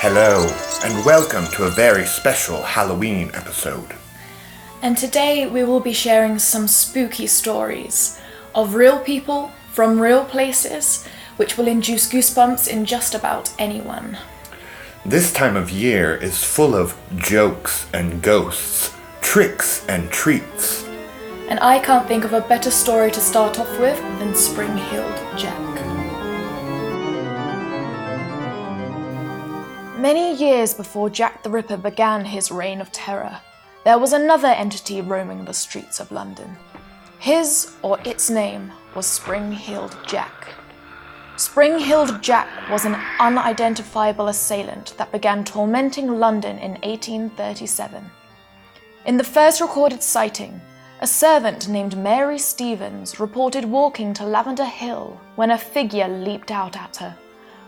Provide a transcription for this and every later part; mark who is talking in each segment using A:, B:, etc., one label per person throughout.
A: Hello, and welcome to a very special Halloween episode.
B: And today we will be sharing some spooky stories of real people from real places, which will induce goosebumps in just about anyone.
A: This time of year is full of jokes and ghosts, tricks and treats.
B: And I can't think of a better story to start off with than Spring-Heeled Jack. Many years before Jack the Ripper began his reign of terror, there was another entity roaming the streets of London. His or its name was Spring-Heeled Jack. Spring-Heeled Jack was an unidentifiable assailant that began tormenting London in 1837. In the first recorded sighting, a servant named Mary Stevens reported walking to Lavender Hill when a figure leaped out at her,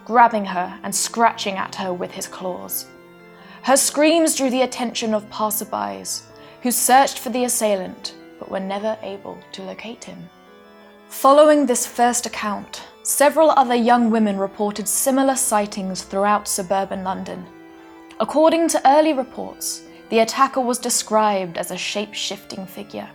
B: grabbing her and scratching at her with his claws. Her screams drew the attention of passersby, who searched for the assailant but were never able to locate him. Following this first account, several other young women reported similar sightings throughout suburban London. According to early reports, the attacker was described as a shape-shifting figure,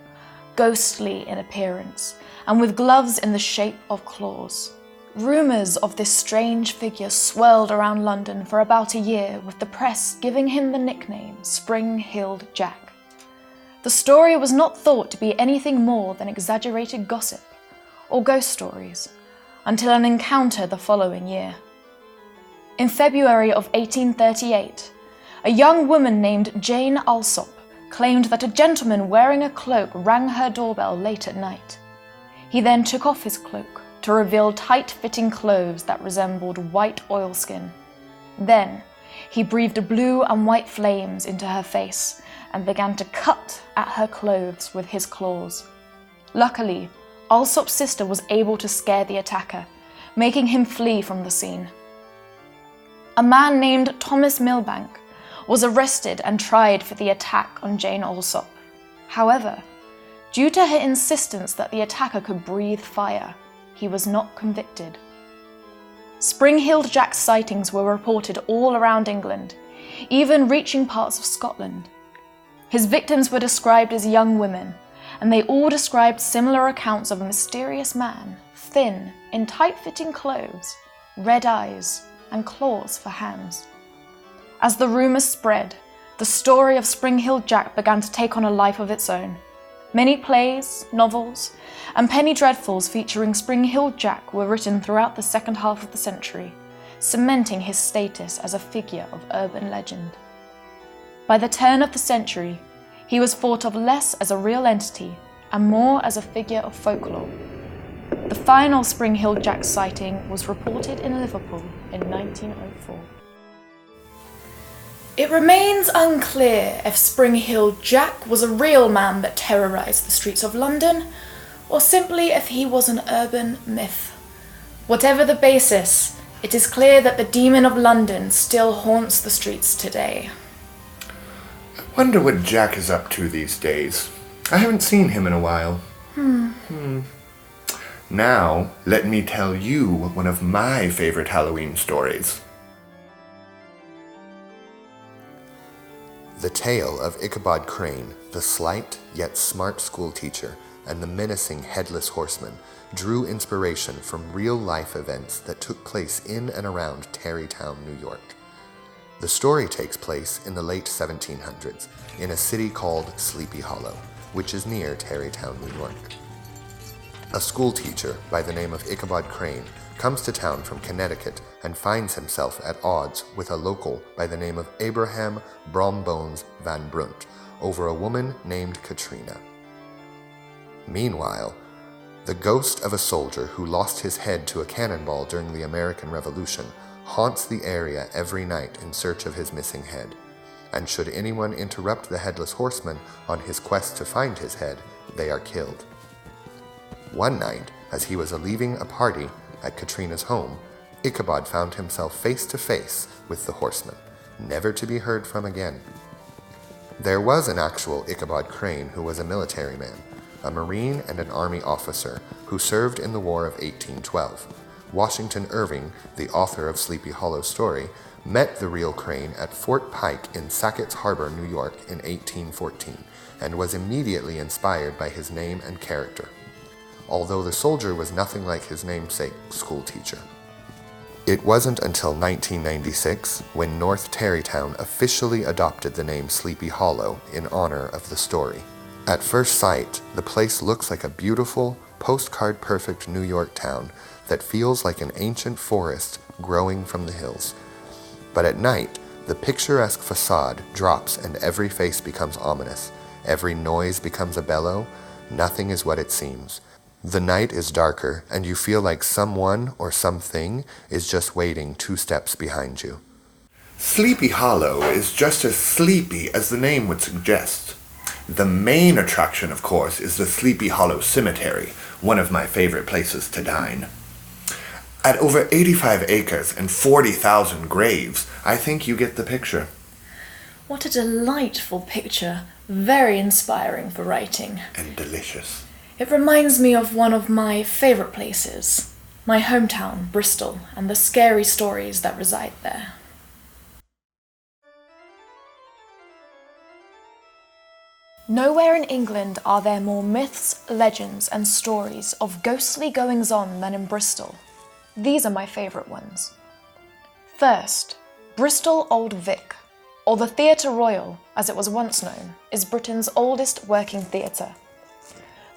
B: ghostly in appearance, and with gloves in the shape of claws. Rumours of this strange figure swirled around London for about a year, with the press giving him the nickname Spring-Heeled Jack. The story was not thought to be anything more than exaggerated gossip or ghost stories, until an encounter the following year. In February of 1838, a young woman named Jane Alsop claimed that a gentleman wearing a cloak rang her doorbell late at night. He then took off his cloak to reveal tight-fitting clothes that resembled white oilskin. Then, he breathed blue and white flames into her face and began to cut at her clothes with his claws. Luckily, Alsop's sister was able to scare the attacker, making him flee from the scene. A man named Thomas Milbank was arrested and tried for the attack on Jane Alsop. However, due to her insistence that the attacker could breathe fire, he was not convicted. Spring-Heeled Jack's sightings were reported all around England, even reaching parts of Scotland. His victims were described as young women, and they all described similar accounts of a mysterious man, thin, in tight-fitting clothes, red eyes, and claws for hands. As the rumours spread, the story of Spring-Heeled Jack began to take on a life of its own. Many plays, novels, and penny dreadfuls featuring Spring-Heeled Jack were written throughout the second half of the century, cementing his status as a figure of urban legend. By the turn of the century, he was thought of less as a real entity and more as a figure of folklore. The final Spring-Heeled Jack sighting was reported in Liverpool in 1904. It remains unclear if Spring-Heeled Jack was a real man that terrorised the streets of London, or simply if he was an urban myth. Whatever the basis, it is clear that the demon of London still haunts the streets today.
A: I wonder what Jack is up to these days. I haven't seen him in a while. Now, let me tell you one of my favorite Halloween stories. The tale of Ichabod Crane, the slight yet smart schoolteacher, and the menacing headless horseman drew inspiration from real-life events that took place in and around Tarrytown, New York. The story takes place in the late 1700s in a city called Sleepy Hollow, which is near Tarrytown, New York. A schoolteacher by the name of Ichabod Crane comes to town from Connecticut and finds himself at odds with a local by the name of Abraham Brombones Van Brunt over a woman named Katrina. Meanwhile, the ghost of a soldier who lost his head to a cannonball during the American Revolution haunts the area every night in search of his missing head, and should anyone interrupt the headless horseman on his quest to find his head, they are killed. One night, as he was leaving a party at Katrina's home, Ichabod found himself face to face with the horseman, never to be heard from again. There was an actual Ichabod Crane who was a military man, a Marine and an Army officer who served in the War of 1812, Washington Irving, the author of Sleepy Hollow story, met the real Crane at Fort Pike in Sackett's Harbor, New York in 1814, and was immediately inspired by his name and character, although the soldier was nothing like his namesake schoolteacher. It wasn't until 1996 when North Tarrytown officially adopted the name Sleepy Hollow in honor of the story. At first sight, the place looks like a beautiful, postcard-perfect New York town that feels like an ancient forest growing from the hills. But at night, the picturesque facade drops and every face becomes ominous. Every noise becomes a bellow. Nothing is what it seems. The night is darker, and you feel like someone or something is just waiting 2 steps behind you.
C: Sleepy Hollow is just as sleepy as the name would suggest. The main attraction, of course, is the Sleepy Hollow Cemetery, one of my favorite places to dine. At over 85 acres and 40,000 graves, I think you get the picture.
B: What a delightful picture. Very inspiring for writing.
C: And delicious.
B: It reminds me of one of my favourite places, my hometown, Bristol, and the scary stories that reside there. Nowhere in England are there more myths, legends, and stories of ghostly goings-on than in Bristol. These are my favourite ones. First, Bristol Old Vic, or the Theatre Royal, as it was once known, is Britain's oldest working theatre.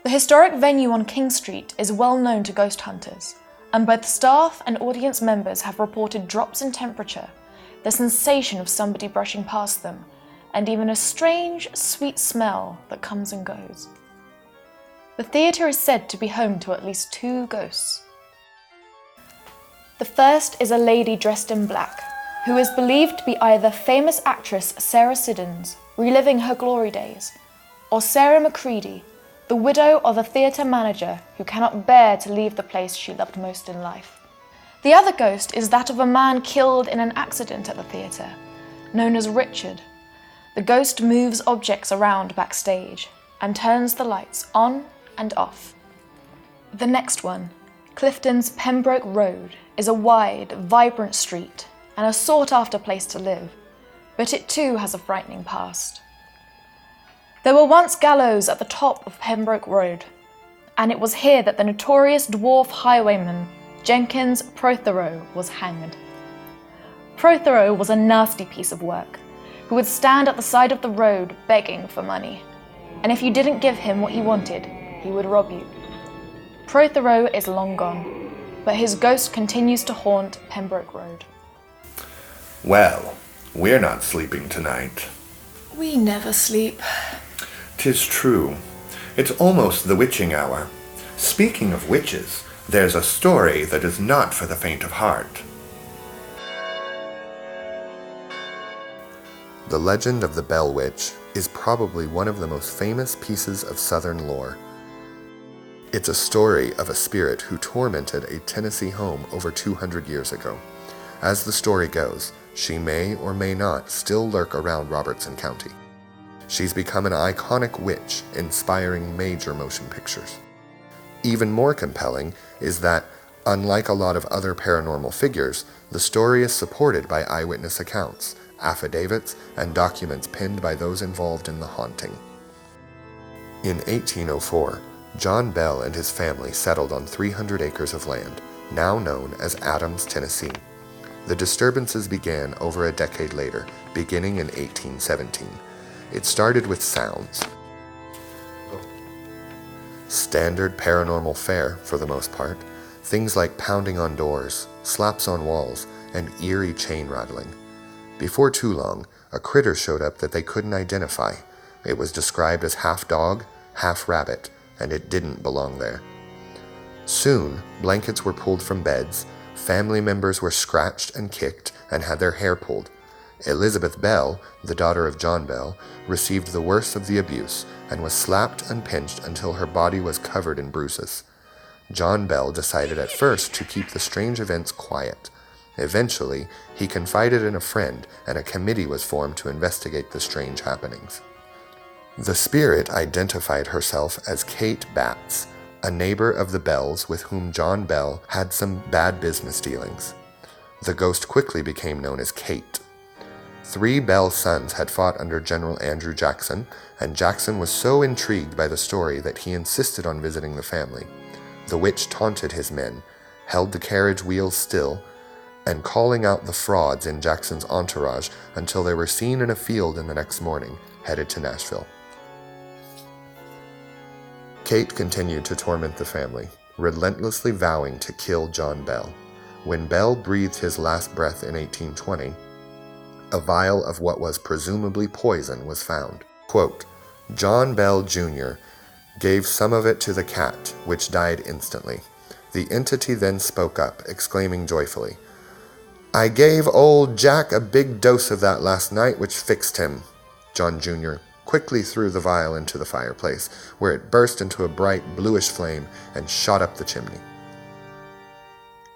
B: The historic venue on King Street is well known to ghost hunters, and both staff and audience members have reported drops in temperature, the sensation of somebody brushing past them, and even a strange, sweet smell that comes and goes. The theatre is said to be home to at least 2 ghosts. The first is a lady dressed in black, who is believed to be either famous actress Sarah Siddons, reliving her glory days, or Sarah Macready, the widow of a theatre manager who cannot bear to leave the place she loved most in life. The other ghost is that of a man killed in an accident at the theatre, known as Richard. The ghost moves objects around backstage and turns the lights on and off. The next one, Clifton's Pembroke Road, is a wide, vibrant street and a sought-after place to live, but it too has a frightening past. There were once gallows at the top of Pembroke Road, and it was here that the notorious dwarf highwayman Jenkins Protheroe was hanged. Protheroe was a nasty piece of work, who would stand at the side of the road begging for money, and if you didn't give him what he wanted, he would rob you. Protheroe is long gone, but his ghost continues to haunt Pembroke Road.
C: Well, we're not sleeping tonight.
B: We never sleep.
C: 'Tis true. It's almost the witching hour. Speaking of witches, there's a story that is not for the faint of heart.
A: The legend of the Bell Witch is probably one of the most famous pieces of Southern lore. It's a story of a spirit who tormented a Tennessee home over 200 years ago. As the story goes, she may or may not still lurk around Robertson County. She's become an iconic witch, inspiring major motion pictures. Even more compelling is that, unlike a lot of other paranormal figures, the story is supported by eyewitness accounts, affidavits, and documents penned by those involved in the haunting. In 1804, John Bell and his family settled on 300 acres of land, now known as Adams, Tennessee. The disturbances began over a decade later, beginning in 1817. It started with sounds. Standard paranormal fare, for the most part. Things like pounding on doors, slaps on walls, and eerie chain rattling. Before too long, a critter showed up that they couldn't identify. It was described as half dog, half rabbit, and it didn't belong there. Soon, blankets were pulled from beds, family members were scratched and kicked and had their hair pulled. Elizabeth Bell, the daughter of John Bell, received the worst of the abuse and was slapped and pinched until her body was covered in bruises. John Bell decided at first to keep the strange events quiet. Eventually, he confided in a friend and a committee was formed to investigate the strange happenings. The spirit identified herself as Kate Batts, a neighbor of the Bells with whom John Bell had some bad business dealings. The ghost quickly became known as Kate. 3 Bell sons had fought under General Andrew Jackson, and Jackson was so intrigued by the story that he insisted on visiting the family. The witch taunted his men, held the carriage wheels still, and calling out the frauds in Jackson's entourage until they were seen in a field in the next morning, headed to Nashville. Kate continued to torment the family, relentlessly vowing to kill John Bell. When Bell breathed his last breath in 1820, a vial of what was presumably poison was found. Quote, John Bell, Jr. gave some of it to the cat, which died instantly. The entity then spoke up, exclaiming joyfully, I gave old Jack a big dose of that last night, which fixed him. John Jr. quickly threw the vial into the fireplace, where it burst into a bright bluish flame and shot up the chimney.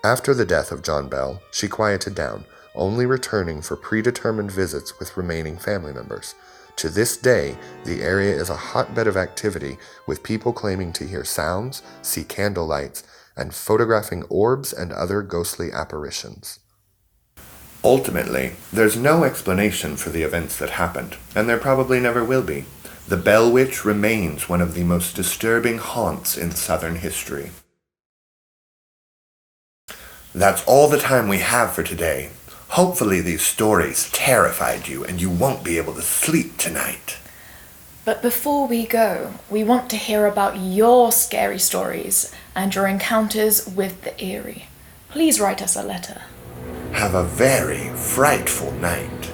A: After the death of John Bell, she quieted down, only returning for predetermined visits with remaining family members. To this day, the area is a hotbed of activity, with people claiming to hear sounds, see candle lights, and photographing orbs and other ghostly apparitions.
C: Ultimately, there's no explanation for the events that happened, and there probably never will be. The Bell Witch remains one of the most disturbing haunts in Southern history. That's all the time we have for today. Hopefully these stories terrified you and you won't be able to sleep tonight.
B: But before we go, we want to hear about your scary stories and your encounters with the eerie. Please write us a letter.
C: Have a very frightful night.